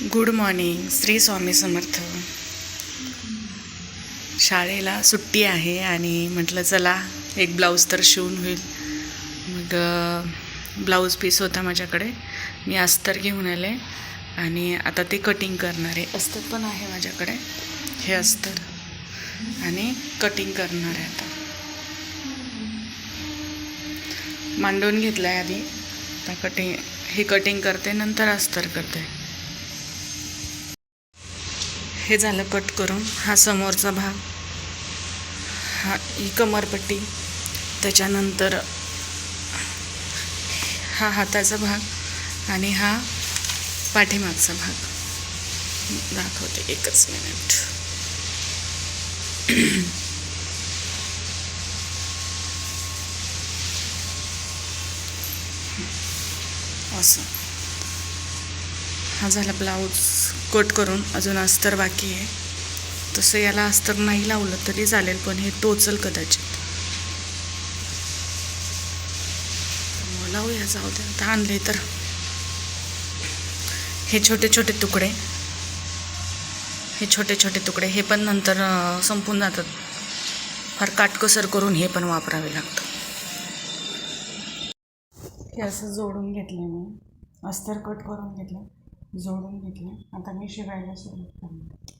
Good morning Shri Swami. Samarth सुट्टी आहे आणि म्हटलं चला एक ब्लाऊज तर शिवून होईल. मग ब्लाऊज पीस होता माझ्याकडे, मी अस्तर घेऊन आले आणि आता ते कटिंग करणार आहे. अस्तर पण आहे माझ्याकडे, हे अस्तर, आणि कटिंग करणार आहे. आता मांडून घेतलं आहे आधी, आता हे कटिंग करते, नंतर अस्तर करते. हे झालं कट करून. हा समोरचा भाग, ही कमरपट्टी, त्याच्यानंतर हा हाताचा भाग आणि हा पाठीमागचा भाग. दाखवते, एकच मिनिट. असं हा झाला ब्लाऊज कट करून. अजून अस्तर बाकी आहे. तसं याला अस्तर नाही लावलं तरी चालेल, पण हे टोचल कदाचित. लावूया, जाऊ द्या. आता आणले तर हे छोटे छोटे तुकडे, हे पण नंतर संपून जातात. फार काटकसर करून हे पण वापरावे लागतं. हे असं जोडून घेतले मी, अस्तर कट करून घेतलं, जोडून घेतले. आता मी शिवायला सुरुवात करणार.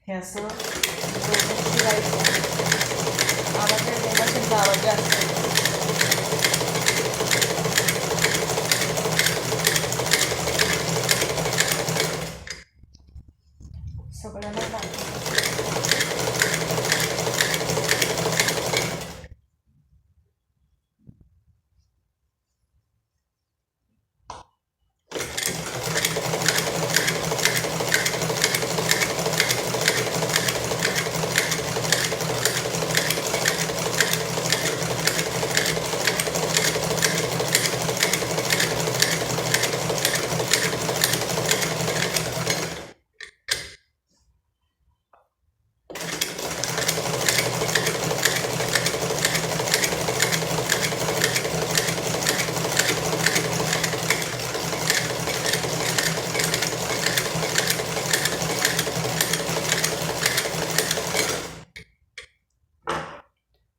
हे असं शिवायचं. आवाज येण्यापासून आवाज जास्त सगळ्यांना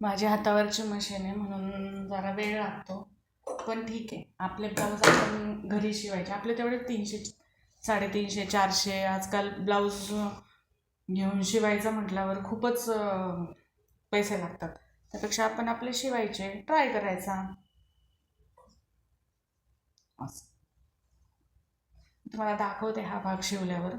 माझ्या हातावरची मशीन आहे म्हणून जरा वेळ लागतो, पण ठीक आहे. आपले ब्लाऊज आपण घरी शिवायचे. आपले तेवढे 300, 350, 400 आजकाल ब्लाऊज घेऊन शिवायचं म्हटल्यावर खूपच पैसे लागतात. त्यापेक्षा आपण आपले शिवायचे, ट्राय करायचा. असं तुम्हाला दाखवते हा भाग शिवल्यावर.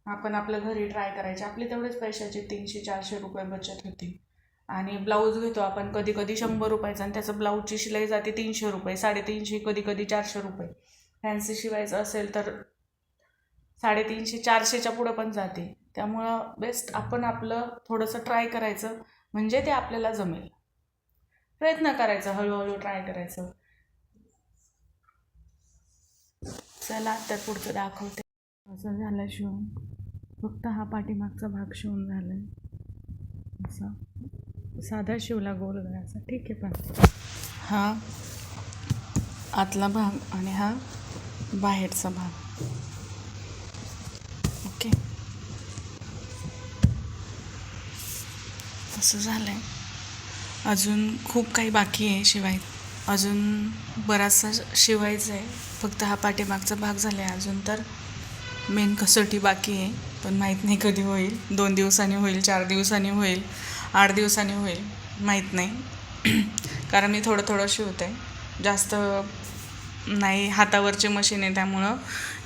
आपण आपल्या घरी ट्राय करायचे. आपले तेवढेच पैशाचे 300-400 रुपये बचत होती. आणि ब्लाऊज घेतो आपण कधी कधी 100 रुपयाचा, आणि त्याचं ब्लाऊजची शिलाई जाते 300 रुपये, 350, कधी कधी 400 रुपये. फॅन्सी शिवायचं असेल तर 350-400च्या पुढं पण जाते. त्यामुळं बेस्ट आपण आपलं थोडंसं ट्राय करायचं, म्हणजे ते आपल्याला जमेल. प्रयत्न करायचा, हळूहळू ट्राय करायचं. चला तर पुढचं दाखवते. असं झालं शिवून. फक्त हा पाठीमागचा भाग शिवून झाला आहे. असा साधा शिवला गोल गळ्याचा, ठीक आहे. पण हा आतला भाग आणि हा बाहेरचा भाग. ओके, असं झालं आहे. अजून खूप काही बाकी आहे शिवायचं. अजून बराचसा शिवायचं आहे. फक्त हा पाठीमागचा भाग झाला आहे. अजून तर मेन कसोटी बाकी आहे, पण माहीत नाही कधी होईल. 2 दिवसांनी होईल, 4 दिवसांनी होईल, 8 दिवसांनी होईल, माहीत नाही. कारण मी थोडं थोडं शिवते, जास्त नाही, हातावरची मशीन आहे त्यामुळं,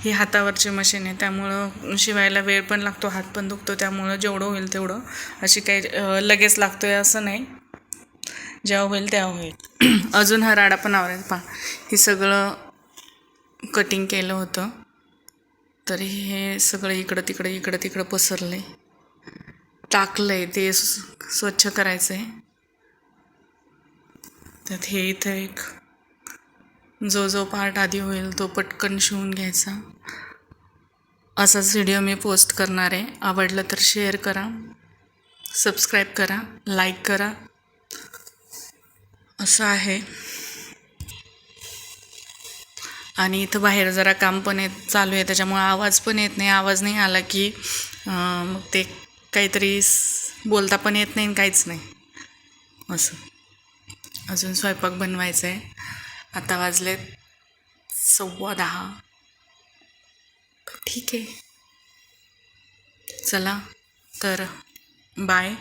ही हातावरची मशीन आहे त्यामुळं शिवायला वेळ पण लागतो, हात पण दुखतो. त्यामुळं जेवढं होईल तेवढं, अशी काही लगेच लागतोय असं नाही, जेव्हा होईल तेव्हा होईल. अजून हा राडा पण आवरायचा. पहा, हे सगळं कटिंग केलं होतं, तर हे सगळं इकडं तिकडं पसरलंय, टाकलंय, ते स्वच्छ करायचं आहे. त्यात हे इथं एक जो पार्ट आधी होईल तो पटकन शिवून घ्यायचा. असाच व्हिडिओ मी पोस्ट करणार आहे. आवडलं तर शेअर करा, सबस्क्राईब करा, लाईक करा. असं आहे. आणि इथं बाहेर जरा काम पण चालू आहे, त्याच्यामुळे आवाज पण येत नाही. आवाज नाही आला की मग ते काहीतरी बोलता पण येत नाही, काहीच नाही असं. अजून स्वयंपाक बनवायचा आहे. आता वाजलेत 10:15. ठीक आहे, चला तर बाय.